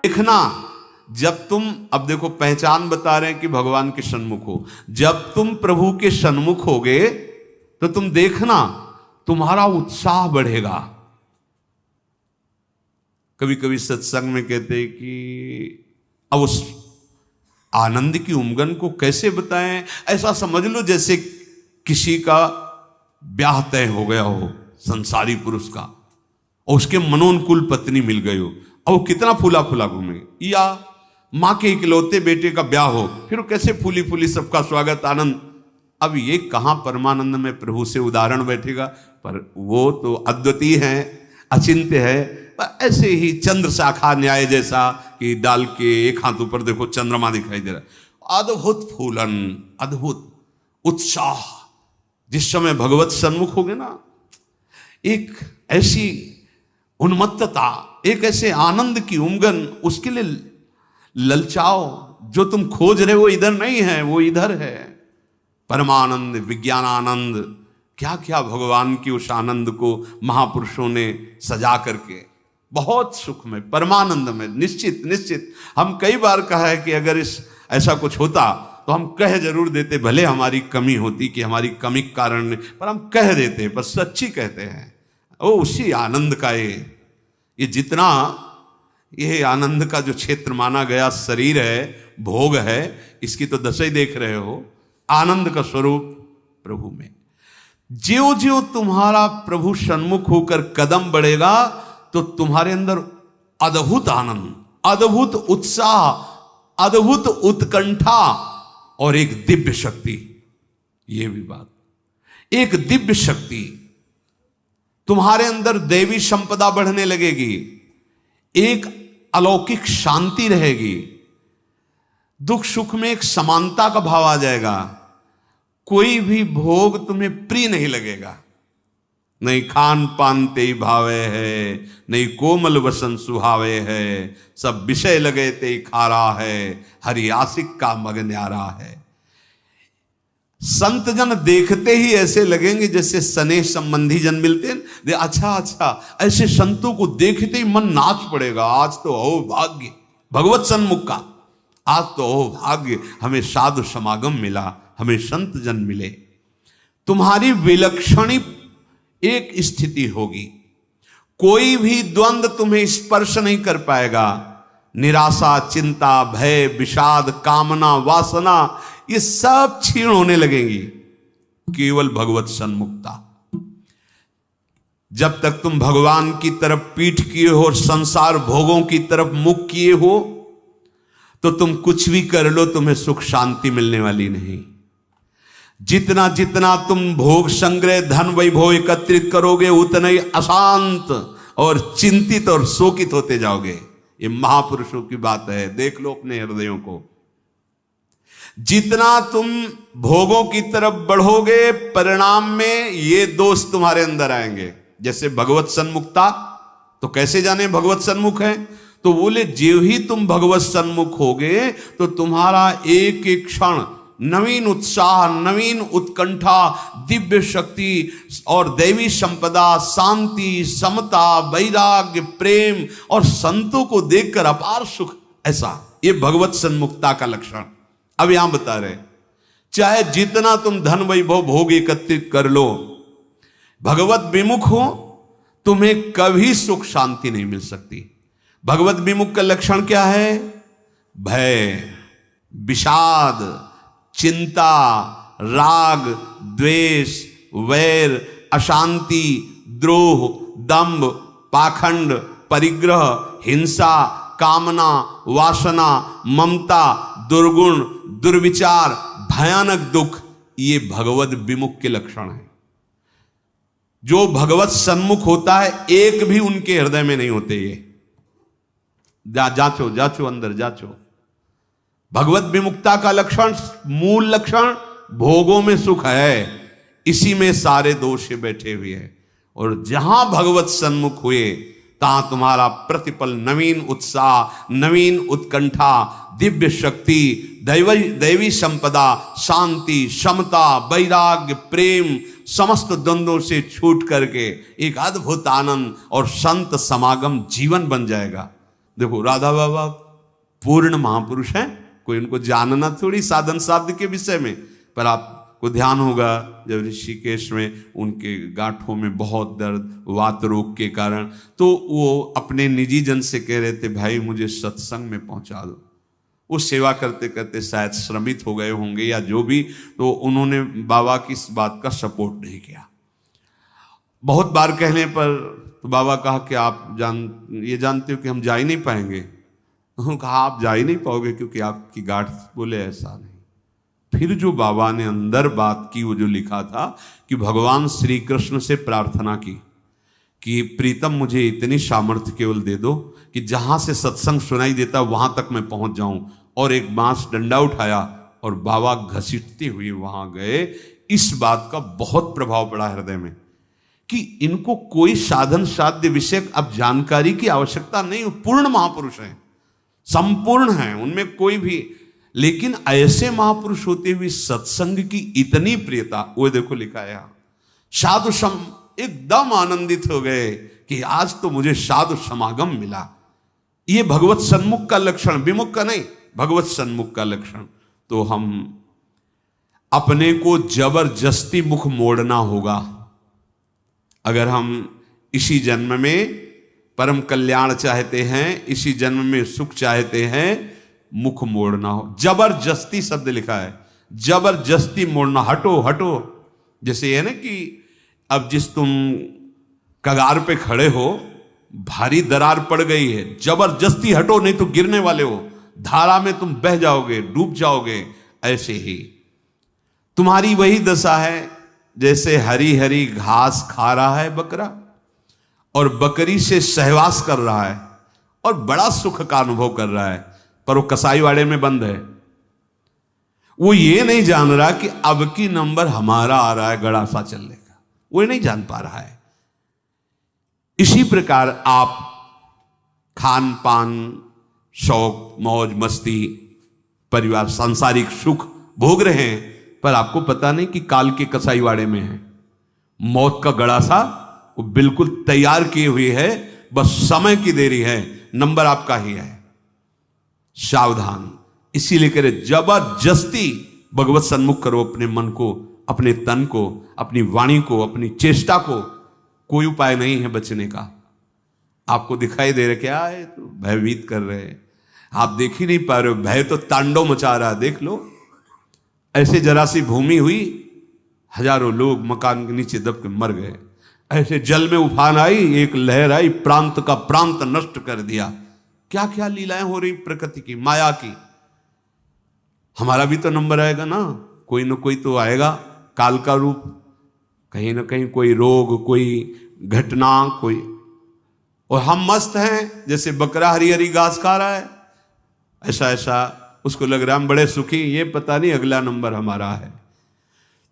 देखना, जब तुम, अब देखो पहचान बता रहे हैं कि भगवान के सन्मुख हो, जब तुम प्रभु के सन्मुख होगे तो तुम देखना तुम्हारा उत्साह बढ़ेगा। कभी कभी सत्संग में कहते हैं कि अब उस आनंद की उमंगन को कैसे बताएं, ऐसा समझ लो जैसे किसी का ब्याह तय हो गया हो संसारी पुरुष का, और उसके मनोनुकूल पत्नी मिल गई हो, और वो कितना फूला फूला घूमे, या माँ के इकलौते बेटे का ब्याह हो, फिर वो कैसे फूली फूली सबका स्वागत आनंद। अब ये कहाँ परमानंद में प्रभु से उदाहरण बैठेगा, पर वो तो अद्वितीय है, अचिंत्य है। ऐसे ही चंद्र शाखा न्याय जैसा कि डाल के एक हाथ ऊपर देखो चंद्रमा दिखाई दे रहा है, अद्भुत फूलन, अद्भुत उत्साह। जिस समय भगवत सन्मुख होगे ना, एक ऐसी उन्मत्तता, एक ऐसे आनंद की उमंगन, उसके लिए ललचाओ। जो तुम खोज रहे हो इधर नहीं है, वो इधर है। परमानंद, विज्ञानानंद, क्या क्या भगवान की उस आनंद को महापुरुषों ने सजा करके, बहुत सुख में, परमानंद में। निश्चित निश्चित हम कई बार कहा है कि अगर इस ऐसा कुछ होता तो हम कह जरूर देते, भले हमारी कमी होती कि हमारी कमी के कारण, पर हम कह देते, पर सच्ची कहते हैं। ओ उसी आनंद का ये जितना ये आनंद का जो क्षेत्र माना गया शरीर है, भोग है, इसकी तो दशा देख रहे हो। आनंद का स्वरूप प्रभु में, ज्यों ज्यों तुम्हारा प्रभु सन्मुख होकर कदम बढ़ेगा तो तुम्हारे अंदर अद्भुत आनंद, अद्भुत उत्साह, अद्भुत उत्कंठा और एक दिव्य शक्ति। ये भी बात, एक दिव्य शक्ति तुम्हारे अंदर, दैवी संपदा बढ़ने लगेगी, एक अलौकिक शांति रहेगी, दुख सुख में एक समानता का भाव आ जाएगा। कोई भी भोग तुम्हें प्रिय नहीं लगेगा, नहीं खान पान ते भावे है, नहीं कोमल वसन सुहावे है, सब विषय लगे ते खारा है, हरि आशिक का मग न्यारा है। संत जन देखते ही ऐसे लगेंगे जैसे स्नेह संबंधी जन मिलते हैं। अच्छा अच्छा, ऐसे संतों को देखते ही मन नाच पड़ेगा, आज तो हो भाग्य भगवत सन्मुख का, आज तो हो भाग्य, हमें साधु समागम मिला, हमें संत जन मिले। तुम्हारी विलक्षणी एक स्थिति होगी, कोई भी द्वंद्व तुम्हें स्पर्श नहीं कर पाएगा। निराशा, चिंता, भय, विषाद, कामना, वासना, ये सब क्षीण होने लगेंगी, केवल भगवत सन्मुखता। जब तक तुम भगवान की तरफ पीठ किए हो और संसार भोगों की तरफ मुख किए हो, तो तुम कुछ भी कर लो, तुम्हें सुख शांति मिलने वाली नहीं। जितना जितना तुम भोग संग्रह, धन वैभव एकत्रित करोगे, उतना ही अशांत और चिंतित और शोकित होते जाओगे। ये महापुरुषों की बात है, देख लो अपने हृदयों को। जितना तुम भोगों की तरफ बढ़ोगे, परिणाम में ये दोष तुम्हारे अंदर आएंगे। जैसे भगवत सन्मुखता, तो कैसे जाने भगवत सन्मुख है? तो बोले ज्यों ही तुम भगवत सन्मुख होगे तो तुम्हारा एक एक क्षण नवीन उत्साह, नवीन उत्कंठा, दिव्य शक्ति और दैवी संपदा, शांति, समता, वैराग्य, प्रेम और संतों को देखकर अपार सुख, ऐसा ये भगवत सन्मुखता का लक्षण। अब यहां बता रहे, चाहे जितना तुम धन वैभव भोग एकत्रित कर लो, भगवत विमुख हो, तुम्हें कभी सुख शांति नहीं मिल सकती। भगवत विमुख का लक्षण क्या है? भय, विषाद, चिंता, राग, द्वेष, वैर, अशांति, द्रोह, दंभ, पाखंड, परिग्रह, हिंसा, कामना, वासना, ममता, दुर्गुण, दुर्विचार, भयानक दुख, ये भगवत विमुख के लक्षण हैं। जो भगवत सन्मुख होता है, एक भी उनके हृदय में नहीं होते। ये जांचो जांचो, अंदर जांचो। भगवत विमुक्ता का लक्षण, मूल लक्षण, भोगों में सुख है, इसी में सारे दोष बैठे हुए हैं। और जहां भगवत सन्मुख हुए, तहां तुम्हारा प्रतिपल नवीन उत्साह, नवीन उत्कंठा, दिव्य शक्ति, दैवी संपदा, शांति, समता, वैराग्य, प्रेम, समस्त द्वंद्वों से छूट करके एक अद्भुत आनंद और संत समागम जीवन बन जाएगा। देखो राधा बाबा पूर्ण महापुरुष हैं, कोई उनको जानना थोड़ी साधन साध्य के विषय में, पर आपको ध्यान होगा जब ऋषिकेश में उनके गांठों में बहुत दर्द वात रोग के कारण, तो वो अपने निजी जन से कह रहे थे भाई मुझे सत्संग में पहुंचा दो। वो सेवा करते करते शायद श्रमित हो गए होंगे या जो भी, तो उन्होंने बाबा की इस बात का सपोर्ट नहीं किया। बहुत बार कहने पर तो बाबा कहा कि आप ये जानते हो कि हम जा ही नहीं पाएंगे। उन्होंने कहा आप जा ही नहीं पाओगे क्योंकि आपकी गांठ, बोले ऐसा नहीं। फिर जो बाबा ने अंदर बात की, वो जो लिखा था कि भगवान श्री कृष्ण से प्रार्थना की कि प्रीतम मुझे इतनी सामर्थ्य केवल दे दो कि जहां से सत्संग सुनाई देता वहां तक मैं पहुंच जाऊं, और एक बांस डंडा उठाया और बाबा घसीटते हुए वहां गए। इस बात का बहुत प्रभाव पड़ा हृदय में कि इनको कोई साधन साध्य विषय अब जानकारी की आवश्यकता नहीं, पूर्ण महापुरुष हैं, संपूर्ण हैं, उनमें कोई भी। लेकिन ऐसे महापुरुष होते हुए सत्संग की इतनी प्रियता, वो देखो लिखा है साधु सम, एकदम आनंदित हो गए कि आज तो मुझे साधु समागम मिला। ये भगवत सन्मुख का लक्षण, विमुख का नहीं, भगवत सन्मुख का लक्षण। तो हम अपने को जबरदस्ती मुख मोड़ना होगा। अगर हम इसी जन्म में परम कल्याण चाहते हैं, इसी जन्म में सुख चाहते हैं, मुख मोड़ना हो। जबरदस्ती शब्द लिखा है, जबरदस्ती मोड़ना, हटो हटो। जैसे है ना कि अब जिस तुम कगार पे खड़े हो, भारी दरार पड़ गई है, जबरदस्ती हटो नहीं तो गिरने वाले हो, धारा में तुम बह जाओगे, डूब जाओगे। ऐसे ही तुम्हारी वही दशा है जैसे हरी हरी घास खा रहा है बकरा और बकरी से सहवास कर रहा है और बड़ा सुख का अनुभव कर रहा है, पर वो कसाईवाड़े में बंद है। वो ये नहीं जान रहा कि अब की नंबर हमारा आ रहा है गड़ा सा चलने का, वो नहीं जान पा रहा है। इसी प्रकार आप खान पान, शौक, मौज मस्ती, परिवार, सांसारिक सुख भोग रहे हैं, पर आपको पता नहीं कि काल के कसाईवाड़े में है। मौत का गड़ा सा वो बिल्कुल तैयार किए हुए है, बस समय की देरी है, नंबर आपका ही है। सावधान। इसीलिए करे जबरदस्ती भगवत सन्मुख करो अपने मन को, अपने तन को, अपनी वाणी को, अपनी चेष्टा को। कोई उपाय नहीं है बचने का। आपको दिखाई दे रहा क्या है, तो भयभीत कर रहे हैं, आप देख ही नहीं पा रहे हो, भय तो तांडव मचा रहा है। देख लो, ऐसे जरा सी भूमि हुई, हजारों लोग मकान के नीचे दब के मर गए। ऐसे जल में उफान आई, एक लहर आई, प्रांत का प्रांत नष्ट कर दिया। क्या क्या लीलाएं हो रही प्रकृति की, माया की। हमारा भी तो नंबर आएगा ना कोई तो आएगा, काल का रूप, कहीं ना कहीं कोई रोग, कोई घटना, कोई। और हम मस्त हैं जैसे बकरा हरी हरी घास खा रहा है, ऐसा ऐसा उसको लग रहा है हम बड़े सुखी, ये पता नहीं अगला नंबर हमारा है।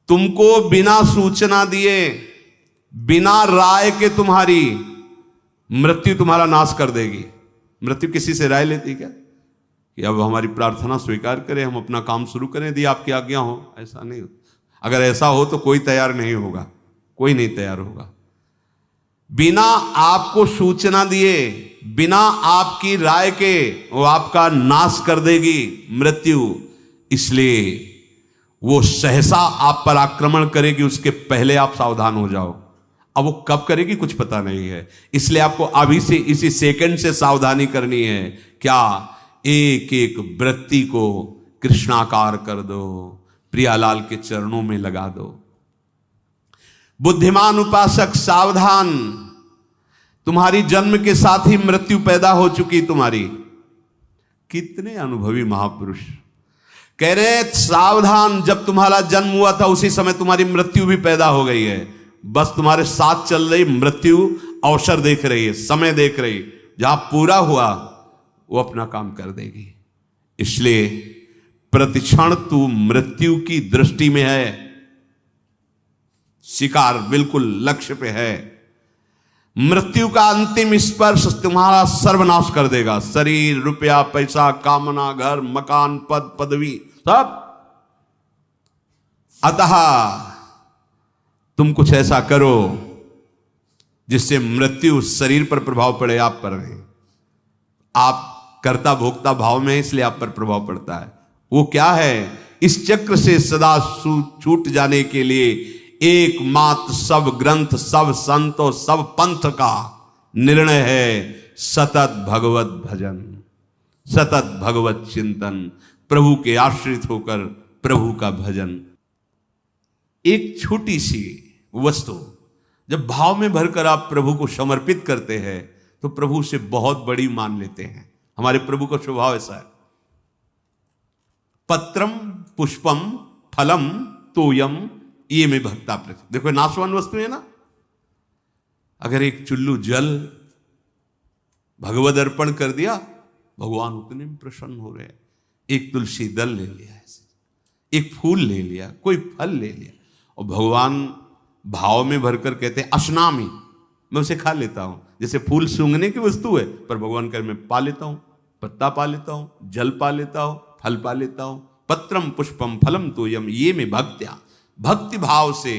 तुमको बिना सूचना दिए, बिना राय के तुम्हारी मृत्यु तुम्हारा नाश कर देगी। मृत्यु किसी से राय लेती क्या कि अब हमारी प्रार्थना स्वीकार करें, हम अपना काम शुरू करें, यदि आपकी आज्ञा हो? ऐसा नहीं हो। अगर ऐसा हो तो कोई तैयार नहीं होगा, कोई नहीं तैयार होगा। बिना आपको सूचना दिए, बिना आपकी राय के वो आपका नाश कर देगी मृत्यु। इसलिए वो सहसा आप पर आक्रमण करेगी, उसके पहले आप सावधान हो जाओ। अब वो कब करेगी कुछ पता नहीं है, इसलिए आपको अभी से, इसी सेकंड से सावधानी करनी है। क्या? एक एक वृत्ति को कृष्णाकार कर दो, प्रियालाल के चरणों में लगा दो। बुद्धिमान उपासक सावधान, तुम्हारी जन्म के साथ ही मृत्यु पैदा हो चुकी तुम्हारी। कितने अनुभवी महापुरुष कह रहे सावधान, जब तुम्हारा जन्म हुआ था उसी समय तुम्हारी मृत्यु भी पैदा हो गई है। बस तुम्हारे साथ चल रही मृत्यु अवसर देख रही है, समय देख रही, जहां पूरा हुआ वो अपना काम कर देगी। इसलिए प्रतिक्षण तू मृत्यु की दृष्टि में है, शिकार बिल्कुल लक्ष्य पे है। मृत्यु का अंतिम स्पर्श तुम्हारा सर्वनाश कर देगा। शरीर, रुपया, पैसा, कामना, घर, मकान, पद, पदवी, सब। अतः तुम कुछ ऐसा करो जिससे मृत्यु शरीर पर प्रभाव पड़े, आप पर नहीं। आप कर्ता भोक्ता भाव में, इसलिए आप पर प्रभाव पड़ता है। वो क्या है? इस चक्र से सदा छूट जाने के लिए एकमात्र सब ग्रंथ, सब संत और सब पंथ का निर्णय है सतत भगवत भजन, सतत भगवत चिंतन, प्रभु के आश्रित होकर प्रभु का भजन। एक छोटी सी वस्तु जब भाव में भरकर आप प्रभु को समर्पित करते हैं तो प्रभु से बहुत बड़ी मान लेते हैं। हमारे प्रभु का स्वभाव ऐसा है। पत्रम पुष्पम फलम तोयम ये में भक्ता प्रति। देखो नाशवान वस्तु है ना, अगर एक चुल्लू जल भगवद अर्पण कर दिया, भगवान उतने में प्रसन्न हो रहे हैं। एक तुलसी दल ले लिया, ऐसे एक फूल ले लिया, कोई फल ले लिया, और भगवान भाव में भरकर कहते हैं अशनामी, मैं उसे खा लेता हूं। जैसे फूल सूंघने की वस्तु है, पर भगवान कर मैं पा लेता हूं, पत्ता पा लेता हूं, जल पा लेता हूं, फल पा लेता हूं। पत्रम पुष्पम फलम तोयम ये में भक्त्या, भक्ति भाव से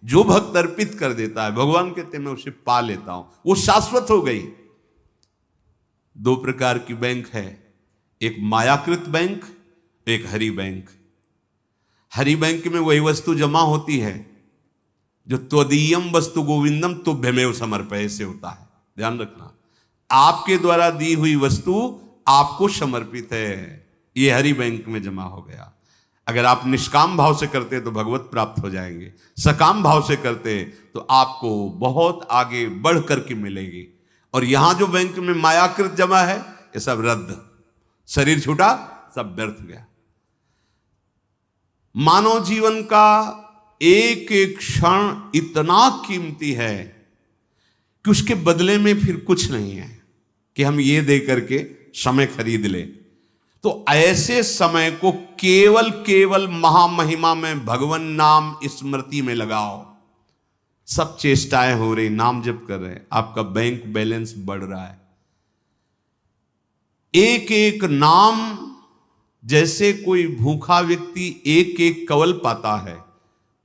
जो भक्त अर्पित कर देता है, भगवान कहते हैं मैं उसे पा लेता हूं, वो शाश्वत हो गई। दो प्रकार की बैंक है, एक मायाकृत बैंक, एक हरि बैंक। हरि बैंक में वही वस्तु जमा होती है जो त्वदीयम वस्तु गोविंदम तुभ्यमेव समर्पय से होता है। ध्यान रखना, आपके द्वारा दी हुई वस्तु आपको समर्पित है, ये हरि बैंक में जमा हो गया। अगर आप निष्काम भाव से करते तो भगवत प्राप्त हो जाएंगे, सकाम भाव से करते तो आपको बहुत आगे बढ़ करके मिलेगी। और यहां जो बैंक में मायाकृत जमा है ये सब रद्द, शरीर छूटा सब व्यर्थ गया। मानव जीवन का एक एक क्षण इतना कीमती है कि उसके बदले में फिर कुछ नहीं है कि हम ये दे करके समय खरीद ले। तो ऐसे समय को केवल केवल महामहिमा में भगवान नाम स्मृति में लगाओ। सब चेष्टाएं हो रही, नाम जप कर रहे हैं, आपका बैंक बैलेंस बढ़ रहा है। एक एक नाम, जैसे कोई भूखा व्यक्ति एक एक कवल पाता है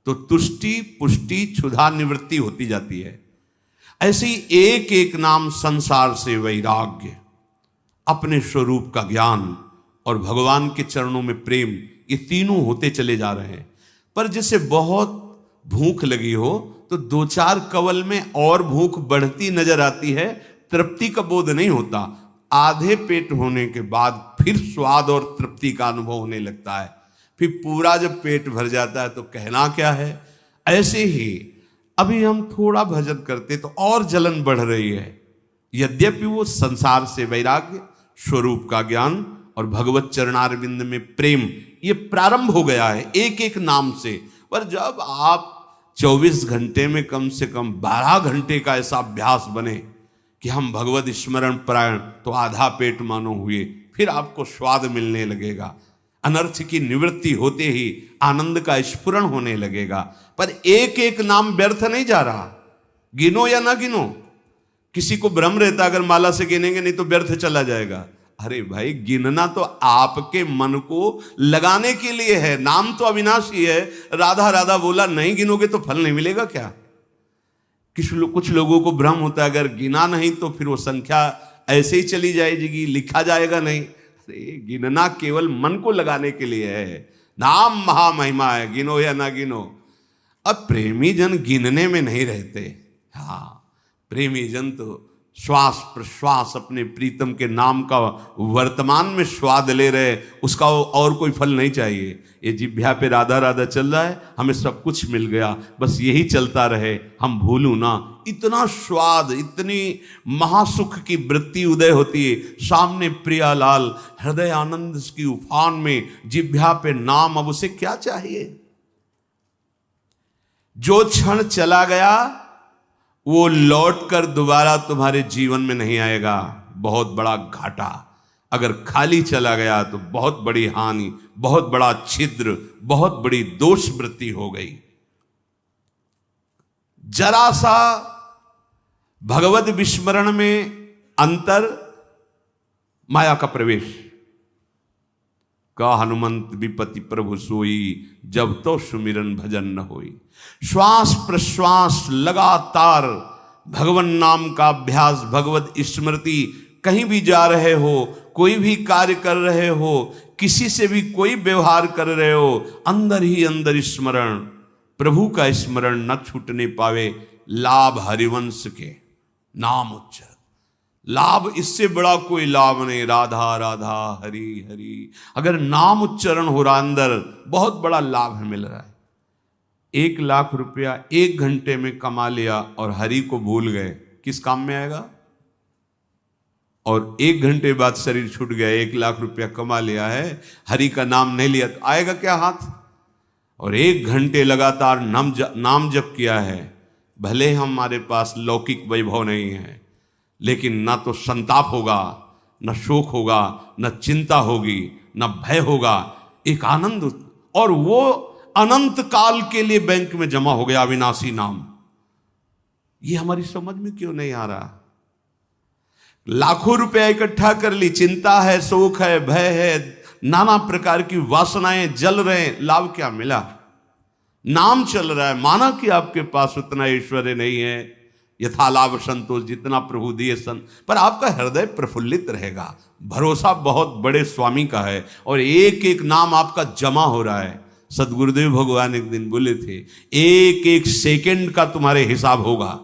तो तुष्टि पुष्टि क्षुधा निवृत्ति होती जाती है, ऐसे ही एक एक नाम संसार से वैराग्य, अपने स्वरूप का ज्ञान और भगवान के चरणों में प्रेम, ये तीनों होते चले जा रहे हैं। पर जैसे बहुत भूख लगी हो तो दो चार कवल में और भूख बढ़ती नजर आती है, तृप्ति का बोध नहीं होता। आधे पेट होने के बाद फिर स्वाद और तृप्ति का अनुभव होने लगता है, फिर पूरा जब पेट भर जाता है तो कहना क्या है। ऐसे ही अभी हम थोड़ा भजन करते तो और जलन बढ़ रही है, यद्यपि वो संसार से वैराग्य, स्वरूप का ज्ञान और भगवत चरणारविंद में प्रेम ये प्रारंभ हो गया है एक एक नाम से। पर जब आप 24 घंटे में कम से कम 12 घंटे का ऐसा अभ्यास बने कि हम भगवत स्मरण परायण, तो आधा पेट मानो हुए, फिर आपको स्वाद मिलने लगेगा, अनर्थ की निवृत्ति होते ही आनंद का स्फुरण होने लगेगा। पर एक एक नाम व्यर्थ नहीं जा रहा, गिनो या ना गिनो। किसी को भ्रम रहता अगर माला से गिनेंगे नहीं तो व्यर्थ चला जाएगा। अरे भाई, गिनना तो आपके मन को लगाने के लिए है, नाम तो अविनाशी है। राधा राधा बोला, नहीं गिनोगे तो फल नहीं मिलेगा क्या? कुछ लोगों को भ्रम होता है अगर गिना नहीं तो फिर वो संख्या ऐसे ही चली जाएगी, लिखा जाएगा नहीं। अरे गिनना केवल मन को लगाने के लिए है, नाम महामहिमा है, गिनो या ना गिनो। अब प्रेमी जन गिनने में नहीं रहते। हाँ, प्रेमी जन तो श्वास प्रश्वास अपने प्रीतम के नाम का वर्तमान में स्वाद ले रहे, उसका और कोई फल नहीं चाहिए। ये जिह्वा पे राधा राधा चल रहा है, हमें सब कुछ मिल गया, बस यही चलता रहे, हम भूलू ना। इतना स्वाद, इतनी महासुख की वृत्ति उदय होती है। सामने प्रियालाल हृदय आनंद की उफान में, जिह्वा पे नाम, अब उसे क्या चाहिए? जो क्षण चला गया वो लौटकर दोबारा तुम्हारे जीवन में नहीं आएगा, बहुत बड़ा घाटा। अगर खाली चला गया तो बहुत बड़ी हानि, बहुत बड़ा छिद्र, बहुत बड़ी दोष वृत्ति हो गई। जरा सा भगवत विस्मरण में अंतर, माया का प्रवेश। का हनुमंत विपति प्रभु सोई, जब तो सुमिरन भजन न होई। श्वास प्रश्वास लगातार भगवन नाम का अभ्यास, भगवत स्मृति कहीं भी जा रहे हो, कोई भी कार्य कर रहे हो, किसी से भी कोई व्यवहार कर रहे हो, अंदर ही अंदर स्मरण, प्रभु का स्मरण न छूटने पावे। लाभ हरिवंश के नाम उच्चारण, लाभ इससे बड़ा कोई लाभ नहीं। राधा राधा हरि हरि, अगर नाम उच्चारण हो रहा अंदर, बहुत बड़ा लाभ मिल रहा है। 1,00,000 रुपया 1 घंटे में कमा लिया और हरि को भूल गए, किस काम में आएगा? और 1 घंटे बाद शरीर छूट गया, 1,00,000 रुपया कमा लिया है, हरि का नाम नहीं लिया, तो आएगा क्या हाथ? और 1 घंटे लगातार नाम जप किया है, भले हमारे पास लौकिक वैभव नहीं है, लेकिन ना तो संताप होगा, न शोक होगा, न चिंता होगी, न भय होगा, एक आनंद, और वो अनंत काल के लिए बैंक में जमा हो गया अविनाशी नाम। ये हमारी समझ में क्यों नहीं आ रहा? लाखों रुपया इकट्ठा कर ली, चिंता है, शोक है, भय है, नाना प्रकार की वासनाएं जल रहे हैं, लाभ क्या मिला? नाम चल रहा है, माना कि आपके पास उतना ऐश्वर्य नहीं है, यथा लाभ संतोष, जितना प्रभु दिए सन, पर आपका हृदय प्रफुल्लित रहेगा, भरोसा बहुत बड़े स्वामी का है, और एक एक नाम आपका जमा हो रहा है। सदगुरुदेव भगवान एक दिन बोले थे, एक एक सेकंड का तुम्हारे हिसाब होगा।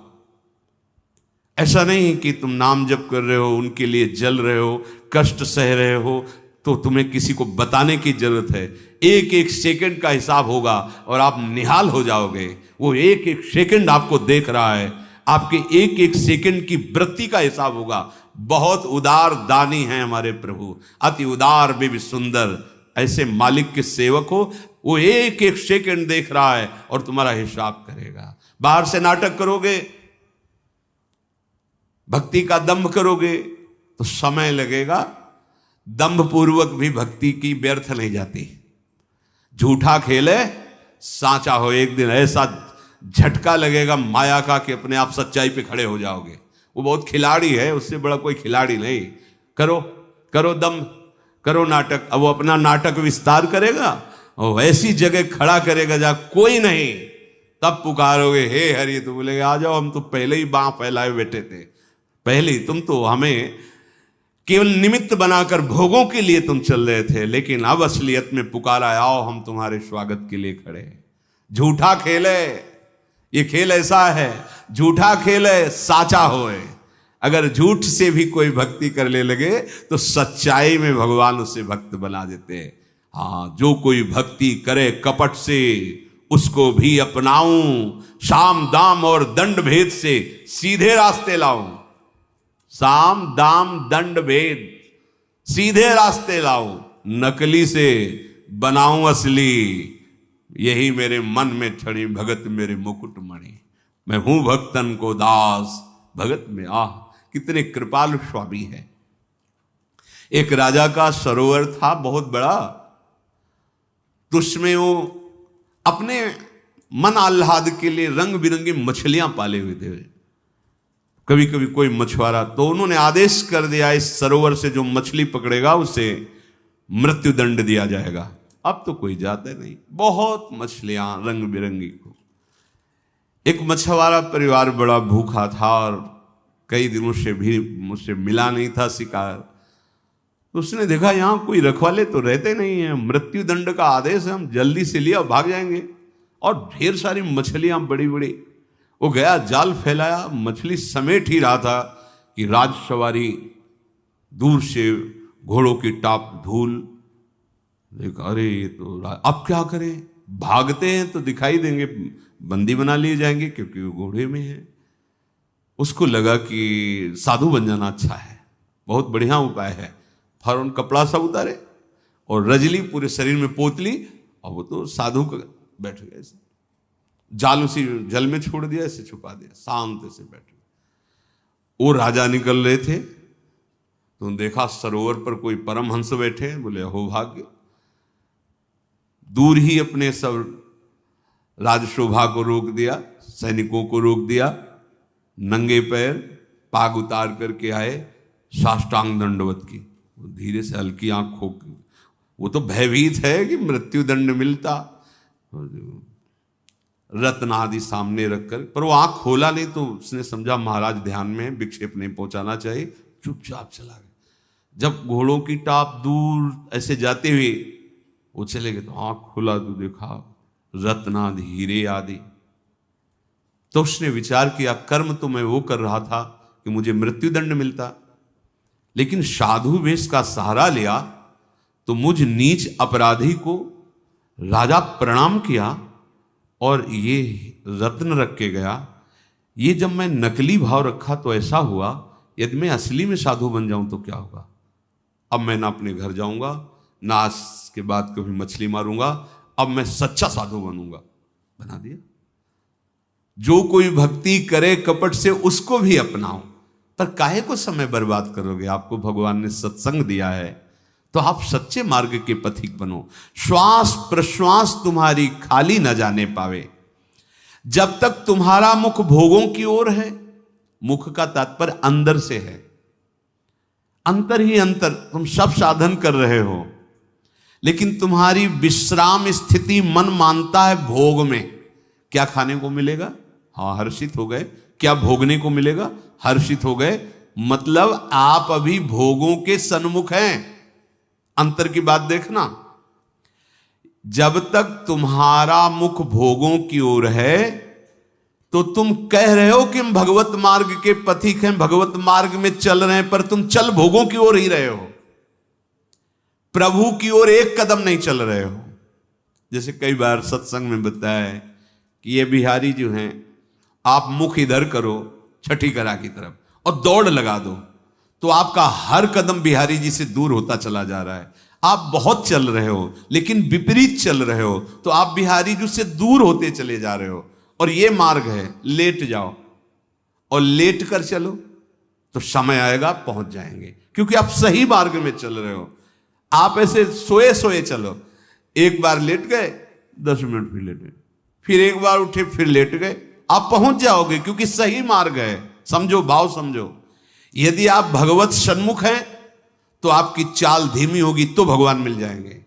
ऐसा नहीं कि तुम नाम जप कर रहे हो, उनके लिए जल रहे हो, कष्ट सह रहे हो, तो तुम्हें किसी को बताने की जरूरत है। एक एक सेकंड का हिसाब होगा और आप निहाल हो जाओगे। वो एक एक सेकंड आपको देख रहा है, आपके एक एक सेकंड की वृत्ति का हिसाब होगा। बहुत उदार दानी हैं हमारे प्रभु, अति उदार भी सुंदर। ऐसे मालिक के सेवक हो, वो एक एक सेकंड देख रहा है और तुम्हारा हिसाब करेगा। बाहर से नाटक करोगे, भक्ति का दंभ करोगे तो समय लगेगा, दंभ पूर्वक भी भक्ति की व्यर्थ नहीं जाती। झूठा खेले साचा हो, एक दिन ऐसा झटका लगेगा माया का कि अपने आप सच्चाई पे खड़े हो जाओगे। वो बहुत खिलाड़ी है, उससे बड़ा कोई खिलाड़ी नहीं। करो करो दंभ, करो नाटक। अब वो अपना नाटक विस्तार करेगा और ऐसी जगह खड़ा करेगा जहां कोई नहीं, तब पुकारोगे हे हरि, तो बोलेगे आ जाओ, हम तो पहले ही बांह फैलाए बैठे थे, पहले ही तुम तो हमें केवल निमित्त बनाकर भोगों के लिए तुम चल रहे थे, लेकिन अब असलियत में पुकारा, आओ हम तुम्हारे स्वागत के लिए खड़े हैं। झूठा खेले, ये खेल ऐसा है, झूठा खेले साचा होए। अगर झूठ से भी कोई भक्ति करने लगे तो सच्चाई में भगवान उसे भक्त बना देते हैं। हाँ, जो कोई भक्ति करे कपट से, उसको भी अपनाऊं, साम दाम और दंड भेद से सीधे रास्ते लाऊं। साम दाम दंड भेद, सीधे रास्ते लाऊं, नकली से बनाऊं असली। यही मेरे मन में छड़ी भगत मेरे मुकुट मणि। मैं हूं भक्तन को दास, भगत में आह। कितने कृपालु स्वामी है। एक राजा का सरोवर था बहुत बड़ा, तो उसमें वो अपने मन आह्लाद के लिए रंग बिरंगी मछलियां पाले हुए थे। कभी कभी कोई मछुआरा, तो उन्होंने आदेश कर दिया इस सरोवर से जो मछली पकड़ेगा उसे मृत्यु दंड दिया जाएगा। अब तो कोई जाता नहीं, बहुत मछलियां रंग बिरंगी को। एक मछुआरा परिवार बड़ा भूखा था और कई दिनों से भी मुझसे मिला नहीं था शिकार। तो उसने देखा यहां कोई रखवाले तो रहते नहीं है, मृत्यु दंड का आदेश है, हम जल्दी से लिया भाग जाएंगे। और ढेर सारी मछलियां बड़ी बड़ी। वो गया, जाल फैलाया, मछली समेट ही रहा था कि राजसवारी दूर से घोड़ों की टाप धूल देखा, अरे ये तो अब क्या करें, भागते हैं तो दिखाई देंगे, बंदी बना लिए जाएंगे क्योंकि वो घोड़े में है। उसको लगा कि साधु बन जाना अच्छा है, बहुत बढ़िया उपाय है। फौरन कपड़ा सा उतारे और रजली पूरे शरीर में पोत ली, और वो तो साधु का बैठ गए, जाल उसी जल में छोड़ दिया, ऐसे छुपा दिया, शांत से बैठ गए। वो राजा निकल रहे थे तो देखा सरोवर पर कोई परमहंस बैठे हैं। बोले हो भाग्य। दूर ही अपने सब राजशोभा को रोक दिया, सैनिकों को रोक दिया, नंगे पैर पाग उतार करके आए, साष्टांग दंडवत की। वो धीरे से हल्की आंख खोल, वो तो भयभीत है कि मृत्यु दंड मिलता, रत्न आदि सामने रखकर, पर वो आंख खोला नहीं। तो उसने समझा महाराज ध्यान में, विक्षेप नहीं पहुंचाना चाहिए, चुपचाप चला गया। जब घोड़ों की टाप दूर ऐसे जाते हुए वो चले गए तो आंख खुला तो देखा रत्नादि हीरे आदि। तो उसने विचार किया, कर्म तो मैं वो कर रहा था कि मुझे मृत्युदंड मिलता, लेकिन साधु वेश का सहारा लिया तो मुझ नीच अपराधी को राजा प्रणाम किया और ये रत्न रख के गया। ये जब मैं नकली भाव रखा तो ऐसा हुआ, यदि मैं असली में साधु बन जाऊं तो क्या होगा। अब मैं ना अपने घर जाऊंगा, ना आज के बाद कभी मछली मारूंगा, अब मैं सच्चा साधु बनूंगा। बना दिया। जो कोई भक्ति करे कपट से उसको भी अपनाओ, पर काहे को समय बर्बाद करोगे। आपको भगवान ने सत्संग दिया है तो आप सच्चे मार्ग के पथिक बनो। श्वास प्रश्वास तुम्हारी खाली न जाने पावे। जब तक तुम्हारा मुख भोगों की ओर है, मुख का तात्पर्य अंदर से है, अंतर ही अंतर, तुम सब साधन कर रहे हो लेकिन तुम्हारी विश्राम स्थिति मन मानता है भोग में। क्या खाने को मिलेगा, हाँ हर्षित हो गए। क्या भोगने को मिलेगा, हर्षित हो गए। मतलब आप अभी भोगों के सन्मुख हैं। अंतर की बात देखना। जब तक तुम्हारा मुख भोगों की ओर है तो तुम कह रहे हो कि हम भगवत मार्ग के पथिक हैं, भगवत मार्ग में चल रहे हैं, पर तुम चल भोगों की ओर ही रहे हो, प्रभु की ओर एक कदम नहीं चल रहे हो। जैसे कई बार सत्संग में बताया है कि ये बिहारी जो हैं, आप मुख इधर करो छठी करा की तरफ और दौड़ लगा दो तो आपका हर कदम बिहारी जी से दूर होता चला जा रहा है। आप बहुत चल रहे हो लेकिन विपरीत चल रहे हो तो आप बिहारी जी से दूर होते चले जा रहे हो। और ये मार्ग है, लेट जाओ और लेट कर चलो तो समय आएगा पहुंच जाएंगे, क्योंकि आप सही मार्ग में चल रहे हो। आप ऐसे सोए सोए चलो, एक बार लेट गए 10 मिनट फिर लेट गए, फिर एक बार उठे फिर लेट गए, आप पहुंच जाओगे क्योंकि सही मार्ग है। समझो, भाव समझो। यदि आप भगवत सन्मुख हैं तो आपकी चाल धीमी होगी तो भगवान मिल जाएंगे,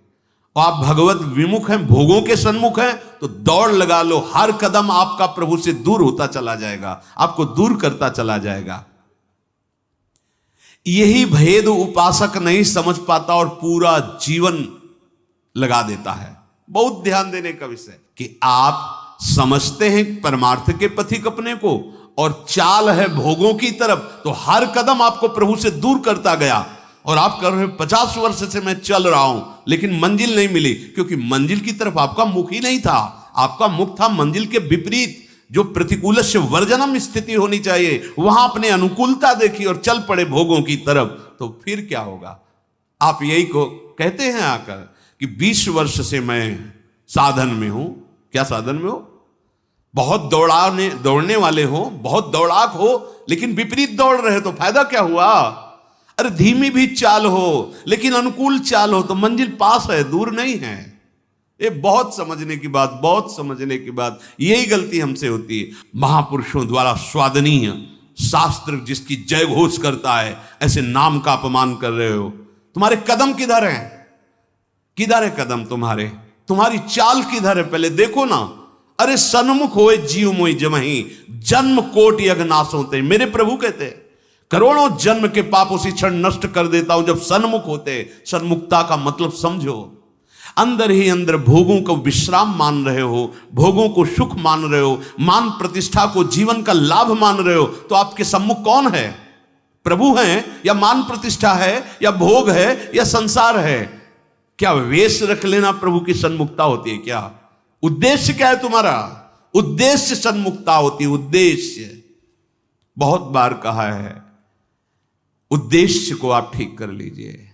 और आप भगवत विमुख हैं, भोगों के सन्मुख हैं तो दौड़ लगा लो। हर कदम आपका प्रभु से दूर होता चला जाएगा, आपको दूर करता चला जाएगा। यही भेद उपासक नहीं समझ पाता और पूरा जीवन लगा देता है। बहुत ध्यान देने का विषय कि आप समझते हैं परमार्थ के पथिक अपने को और चाल है भोगों की तरफ, तो हर कदम आपको प्रभु से दूर करता गया। और आप कर रहे हो 50 वर्ष से मैं चल रहा हूं लेकिन मंजिल नहीं मिली, क्योंकि मंजिल की तरफ आपका मुख ही नहीं था। आपका मुख था मंजिल के विपरीत। जो प्रतिकूल से वर्जनम स्थिति होनी चाहिए, वहां अपने अनुकूलता देखी और चल पड़े भोगों की तरफ, तो फिर क्या होगा। आप यही को कहते हैं आकर कि 20 वर्ष से मैं साधन में हूं। क्या साधन में हो? बहुत दौड़ने वाले हो, बहुत दौड़ाक हो, लेकिन विपरीत दौड़ रहे तो फायदा क्या हुआ। अरे धीमी भी चाल हो लेकिन अनुकूल चाल हो तो मंजिल पास है, दूर नहीं है। ये बहुत समझने की बात, बहुत समझने की बात। यही गलती हमसे होती है। महापुरुषों द्वारा स्वादनीय शास्त्र जिसकी जय घोष करता है, ऐसे नाम का अपमान कर रहे हो। तुम्हारे कदम किधर हैं? किधर है कदम तुम्हारे? तुम्हारी चाल किधर है? पहले देखो ना। अरे सन्मुख होए जीव मोई जमही, जन्म कोट यज्ञ नाश होते। मेरे प्रभु कहते हैं करोड़ों जन्म के पाप उसी क्षण नष्ट कर देता हूं जब सन्मुख होते। सन्मुखता का मतलब समझो। अंदर ही अंदर भोगों को विश्राम मान रहे हो, भोगों को सुख मान रहे हो, मान प्रतिष्ठा को जीवन का लाभ मान रहे हो, तो आपके सम्मुख कौन है? प्रभु हैं या मान प्रतिष्ठा है या भोग है या संसार है? क्या वेश रख लेना प्रभु की सन्मुखता होती है क्या? उद्देश्य क्या है तुम्हारा? उद्देश्य सन्मुखता होती है। उद्देश्य बहुत बार कहा है, उद्देश्य को आप ठीक कर लीजिए।